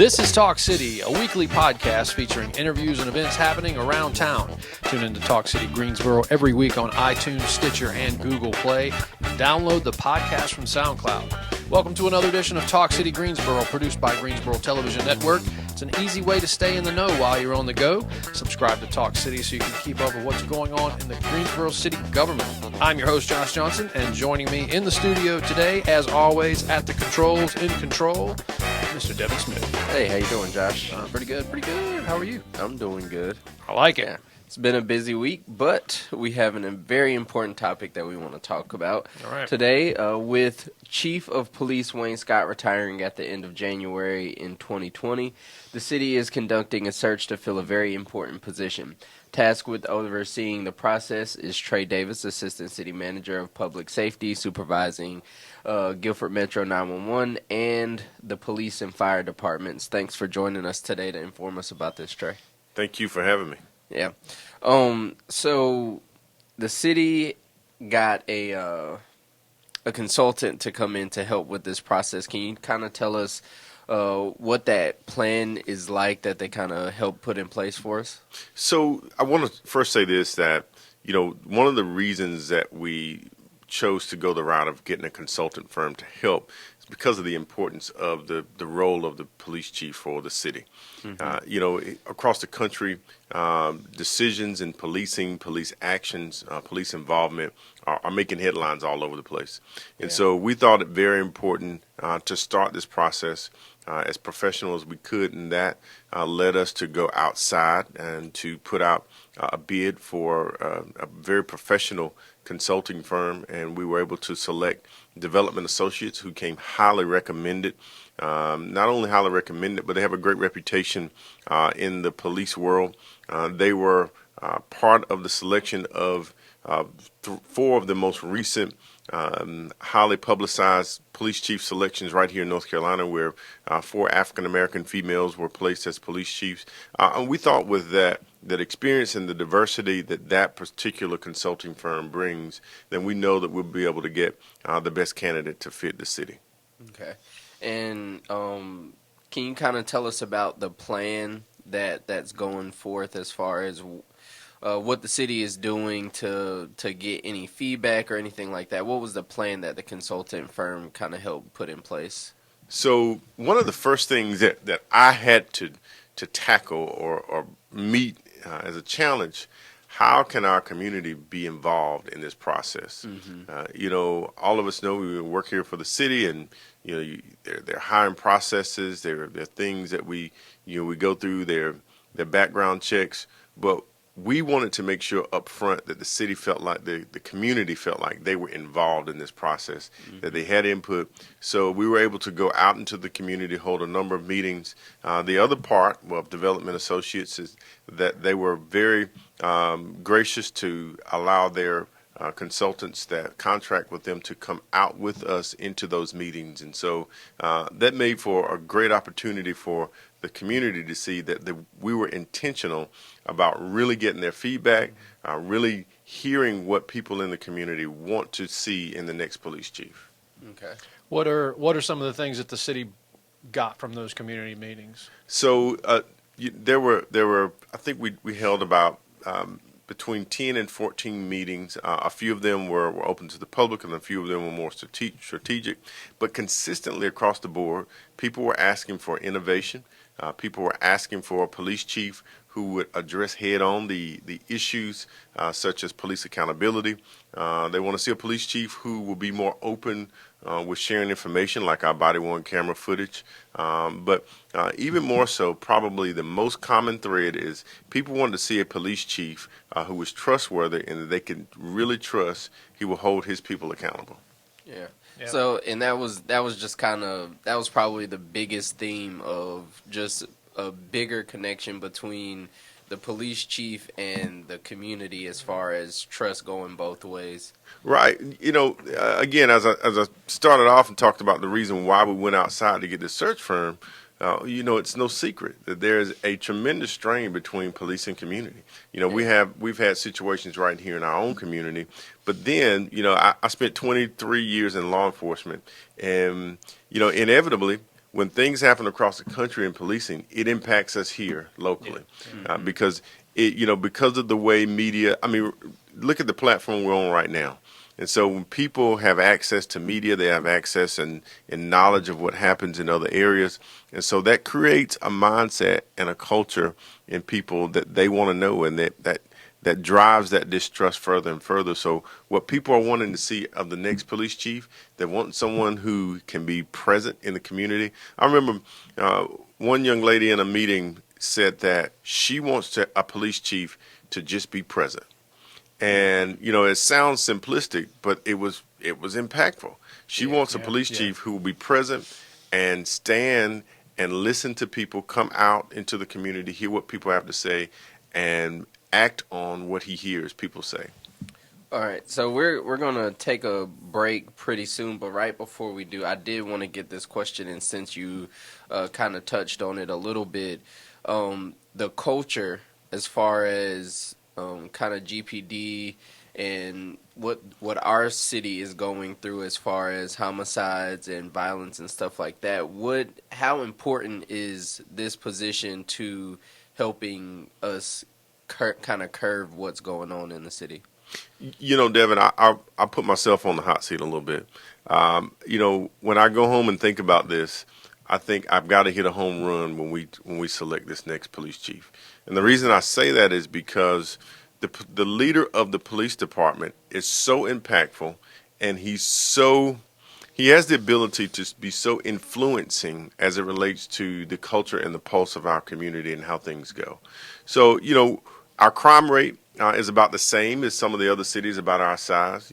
This is Talk City, a weekly podcast featuring interviews and events happening around town. Tune in to Talk City Greensboro every week on iTunes, Stitcher, and Google Play. And download the podcast from Soundcloud. Welcome to another edition of Talk City Greensboro, produced by Greensboro Television Network. It's an easy way to stay in the know while you're on the go. Subscribe to Talk City so you can keep up with what's going on in the Greensboro City government. I'm your host, Josh Johnson, and joining me in the studio today, as always, at the controls in control, Mr. Devin Smith. Hey, how you doing, Josh? Pretty good. How are you? I'm doing good. I like it. Yeah. It's been a busy week, but we have a very important topic that we want to talk about today with Chief of Police Wayne Scott retiring at the end of January in 2020. The city is conducting a search to fill a very important position. Tasked with overseeing the process is Trey Davis, Assistant City Manager of Public Safety, supervising Guilford Metro 911 and the police and fire departments. Thanks for joining us today to inform us about this, Trey. Thank you for having me. Yeah. So the city got a consultant to come in to help with this process. Can you kind of tell us what that plan is like that they kind of help put in place for us? So I want to first say this, that, you know, one of the reasons that we chose to go the route of getting a consultant firm to help is because of the importance of the role of the police chief for the city. Mm-hmm. Across the country, decisions in policing, police actions, police involvement are making headlines all over the place. And so we thought it very important to start this process as professional as we could, and that led us to go outside and to put out a bid for a very professional consulting firm, and we were able to select Development Associates, who came highly recommended. Not only highly recommended, but they have a great reputation in the police world. They were part of the selection of four of the most recent highly publicized police chief selections right here in North Carolina, where four African-American females were placed as police chiefs. And we thought with that experience and the diversity that particular consulting firm brings, then we know that we'll be able to get the best candidate to fit the city. Okay. And can you kind of tell us about the plan that's going forth as far as what the city is doing to get any feedback or anything like that? What was the plan that the consultant firm kind of helped put in place? So one of the first things that I had to tackle or meet as a challenge, how can our community be involved in this process? Mm-hmm. All of us know we work here for the city, and there are hiring processes, there are things that we go through, their background checks, but we wanted to make sure up front that the city felt like the community felt like they were involved in this process, mm-hmm. that they had input. So we were able to go out into the community, hold a number of meetings. The other part of Development Associates is that they were very gracious to allow their consultants that contract with them to come out with us into those meetings. And so that made for a great opportunity for the community to see that we were intentional about really getting their feedback, really hearing what people in the community want to see in the next police chief. Okay. What are some of the things that the city got from those community meetings? So there were I think we held about between 10 and 14 meetings. A few of them were open to the public, and a few of them were more strategic. But consistently across the board, people were asking for innovation. People were asking for a police chief who would address head-on the issues such as police accountability. They want to see a police chief who will be more open with sharing information like our body-worn camera footage. But even more so, probably the most common thread is people wanted to see a police chief who was trustworthy and that they could really trust he will hold his people accountable. Yeah. So, and that was just that was probably the biggest theme of just a bigger connection between the police chief and the community as far as trust going both ways. Right. Again, as I started off and talked about the reason why we went outside to get this search firm, it's no secret that there's a tremendous strain between police and community. We've had situations right here in our own community, but then, I spent 23 years in law enforcement, and, inevitably when things happen across the country in policing, it impacts us here locally, because because of the way media. I mean, look at the platform we're on right now. And so when people have access to media, they have access and knowledge of what happens in other areas. And so that creates a mindset and a culture in people that they want to know, and that drives that distrust further and further. So what people are wanting to see of the next police chief, they want someone who can be present in the community. I remember one young lady in a meeting said that she wants a police chief to just be present. And it sounds simplistic, but it was impactful. She wants a police chief who will be present and stand and listen to people, come out into the community, hear what people have to say, and act on what he hears people say. All right, so we're gonna take a break pretty soon, but right before we do, I did want to get this question in, since you kind of touched on it a little bit. The culture, as far as kind of GPD and what our city is going through as far as homicides and violence and stuff like that. How important is this position to helping us kind of curb what's going on in the city? Devin, I put myself on the hot seat a little bit. When I go home and think about this, I think I've got to hit a home run when we select this next police chief. And the reason I say that is because the leader of the police department is so impactful, and he has the ability to be so influencing as it relates to the culture and the pulse of our community and how things go. So, our crime rate is about the same as some of the other cities about our size.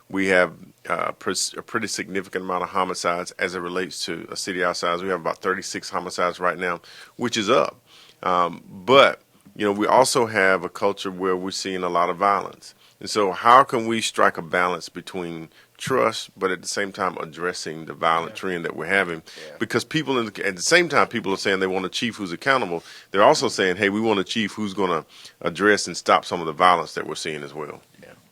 We have a pretty significant amount of homicides as it relates to a city our size. We have about 36 homicides right now, which is up. But we also have a culture where we're seeing a lot of violence. And so how can we strike a balance between trust, but at the same time addressing the violent trend that we're having? Because people, at the same time, people are saying they want a chief who's accountable. They're also saying, hey, we want a chief who's going to address and stop some of the violence that we're seeing as well.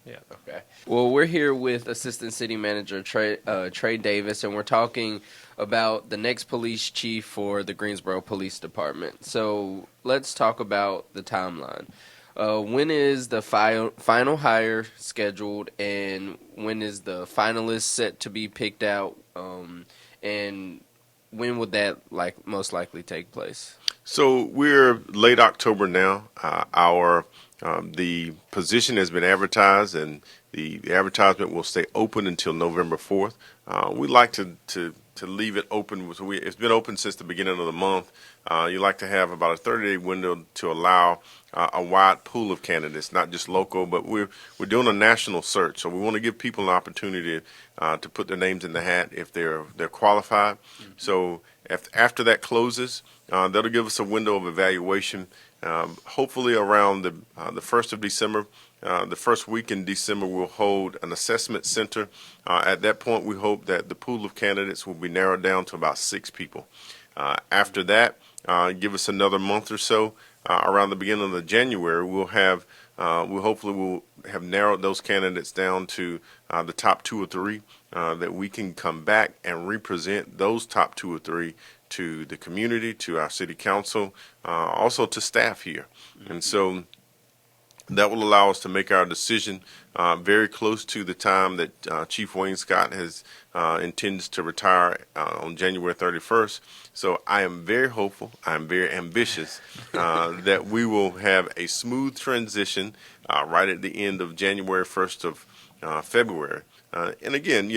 Yeah. Okay. Well, we're here with Assistant City Manager Trey Davis, and we're talking about the next police chief for the Greensboro Police Department. So let's talk about the timeline. When is the final hire scheduled, and when is the finalist set to be picked out, and when would that most likely take place? So we're late October now. The position has been advertised, and the advertisement will stay open until November 4th. We like to leave it open. So it's been open since the beginning of the month. You like to have about a 30-day window to allow a wide pool of candidates, not just local, but we're doing a national search. So we want to give people an opportunity to put their names in the hat if they're qualified. Mm-hmm. So after that closes, that'll give us a window of evaluation. Hopefully around the 1st of December, the first week in December, we'll hold an assessment center. At that point, we hope that the pool of candidates will be narrowed down to about 6 people. After that, give us another month or so. Around the beginning of January, we'll hopefully have narrowed those candidates down to the top 2 or 3 that we can come back and represent those top 2 or 3 to the community, to our city council, also to staff here. Mm-hmm. And so that will allow us to make our decision very close to the time that Chief Wayne Scott intends to retire on January 31st. So I am very hopeful, I'm very ambitious that we will have a smooth transition right at the end of January, 1st of February. And again,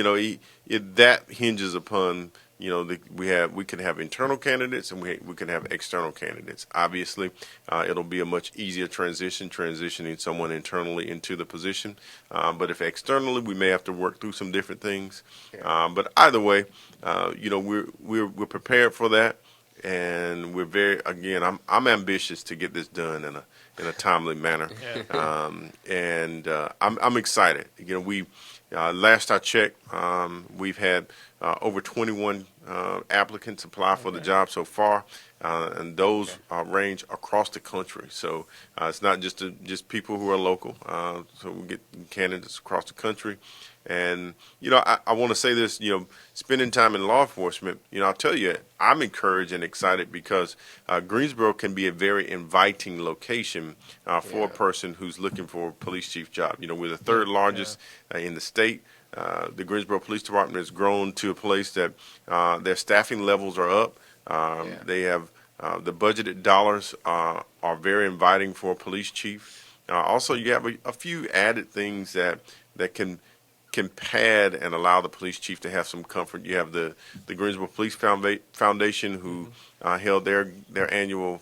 that hinges upon we can have internal candidates and we can have external candidates. Obviously, it'll be a much easier transitioning someone internally into the position. But if externally, we may have to work through some different things. But either way, we're prepared for that, and we're I'm ambitious to get this done in a timely manner. And I'm excited. Last I checked, we've had over 21 applicants apply for the job so far, and those range across the country. So it's not just people who are local. So we get candidates across the country. And, I want to say this, spending time in law enforcement, I'll tell you, I'm encouraged and excited because Greensboro can be a very inviting location for a person who's looking for a police chief job. We're the third largest in the state. The Greensboro Police Department has grown to a place that their staffing levels are up. They have the budgeted dollars are very inviting for a police chief. Also, you have a few added things that can pad and allow the police chief to have some comfort. You have the Greensboro Police Foundation, who held their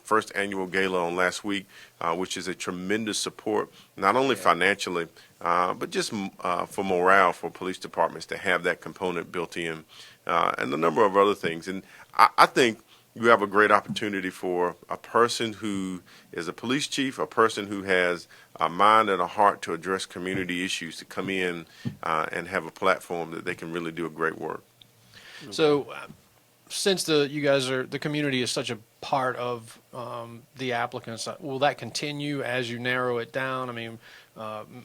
first annual gala on last week, which is a tremendous support, not only financially, but just for morale for police departments to have that component built in, and a number of other things. And I think you have a great opportunity for a person who is a police chief, a person who has a mind and a heart to address community issues, to come in and have a platform that they can really do a great work. So, since the community is such a part of the applicants, will that continue as you narrow it down? I mean,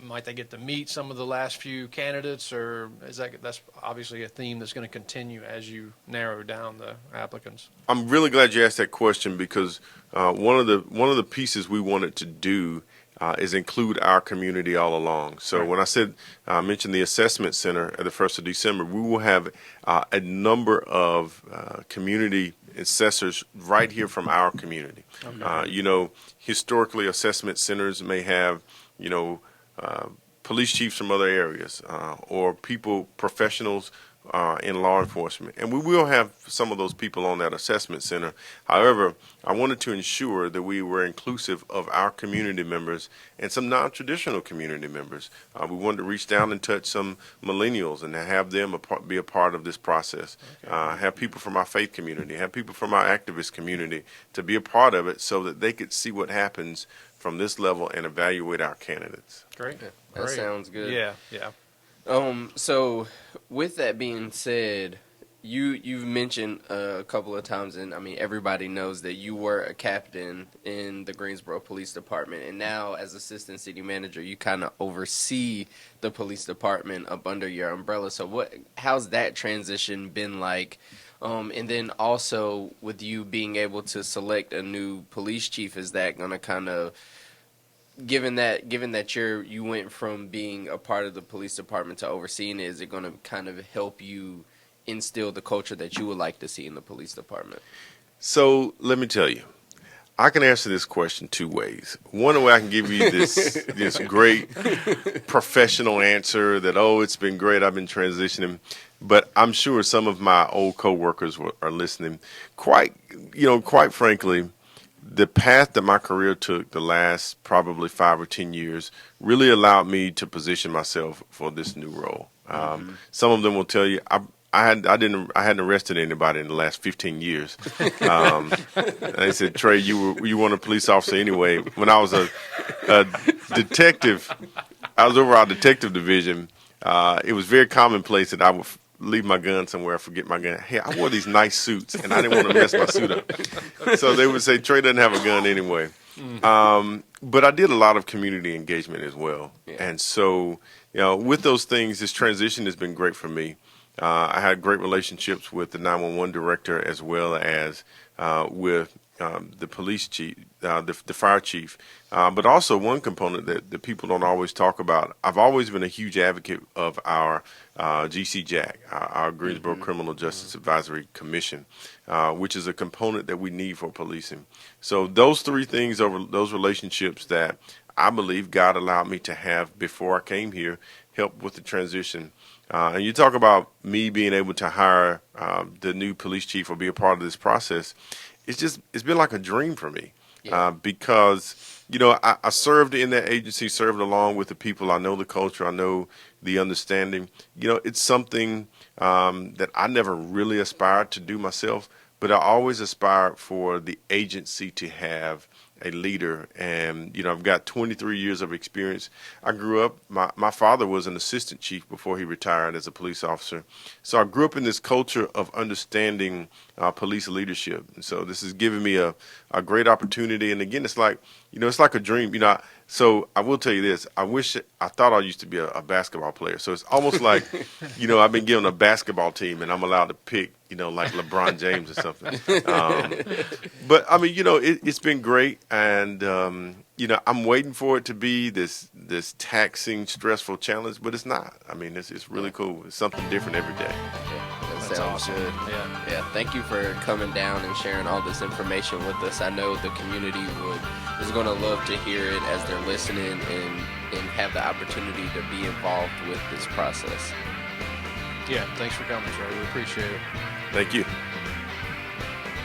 might they get to meet some of the last few candidates, or that's obviously a theme that's going to continue as you narrow down the applicants? I'm really glad you asked that question, because one of the pieces we wanted to do is include our community all along. So when I mentioned the assessment center at the 1st of December, we will have a number of community assessors right here from our community. Okay. Historically, assessment centers may have, police chiefs from other areas, or professionals in law enforcement. And we will have some of those people on that assessment center. However, I wanted to ensure that we were inclusive of our community members and some non-traditional community members. We wanted to reach down and touch some millennials and have them be a part of this process. Okay. Have people from our faith community, have people from our activist community to be a part of it, so that they could see what happens from this level and evaluate our candidates. Great. That sounds good. Yeah. So with that being said, you've mentioned a couple of times, and I mean everybody knows that you were a captain in the Greensboro Police Department, and now as assistant city manager, you kind of oversee the police department up under your umbrella. So how's that transition been like? And then also with you being able to select a new police chief, is that going to kind of, given that you went from being a part of the police department to overseeing it, is it going to kind of help you instill the culture that you would like to see in the police department? So let me tell you, I can answer this question two ways. One way, I can give you this great professional answer that, it's been great, I've been transitioning. But I'm sure some of my old coworkers are listening. Quite frankly, the path that my career took the last probably 5 or 10 years really allowed me to position myself for this new role. Some of them will tell you I hadn't arrested anybody in the last 15 years. They said, Trey, you weren't a police officer anyway. When I was a detective, I was over our detective division. It was very commonplace that I would leave my gun somewhere, forget my gun. Hey, I wore these nice suits, and I didn't want to mess my suit up. So they would say, Trey doesn't have a gun anyway. But I did a lot of community engagement as well. Yeah. And so, with those things, this transition has been great for me. I had great relationships with the 911 director, as well as with the police chief, the fire chief. But also one component that people don't always talk about, I've always been a huge advocate of our GCJAC, our Greensboro Criminal Justice Advisory Commission, which is a component that we need for policing. So those three things, over those relationships that I believe God allowed me to have before I came here, helped with the transition. And you talk about me being able to hire the new police chief or be a part of this process. It's been like a dream for me. Yeah. Because, I served in that agency, served along with the people. I know the culture. I know the understanding. It's something that I never really aspired to do myself, but I always aspired for the agency to have a leader. And, I've got 23 years of experience. I grew up, my father was an assistant chief before he retired as a police officer. So I grew up in this culture of understanding police leadership. And so this has given me a great opportunity. And again, it's like a dream. So I will tell you this. I thought I used to be a basketball player. So it's almost like, I've been given a basketball team and I'm allowed to pick, like LeBron James or something. But I mean, it's been great. And, I'm waiting for it to be this taxing, stressful challenge, but it's not. I mean, it's really cool. It's something different every day. That sounds awesome. good. Yeah. Thank you for coming down and sharing all this information with us. I know the community is going to love to hear it as they're listening and have the opportunity to be involved with this process. Yeah, thanks for coming, Trey. We appreciate it. Thank you.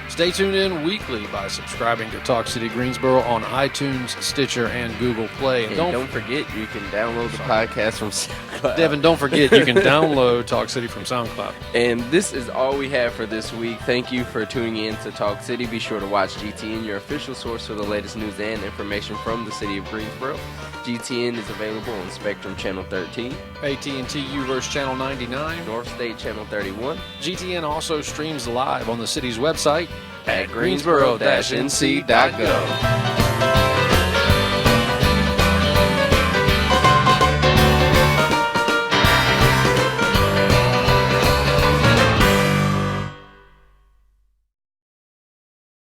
Stay tuned in weekly by subscribing to Talk City Greensboro on iTunes, Stitcher, and Google Play. And don't forget, you can download the podcast from SoundCloud. Devin, don't forget, you can download Talk City from SoundCloud. And this is all we have for this week. Thank you for tuning in to Talk City. Be sure to watch GTN, your official source for the latest news and information from the city of Greensboro. GTN is available on Spectrum Channel 13, AT&T UVerse Channel 99, North State Channel 31. GTN also streams live on the city's website at greensboro-nc.gov.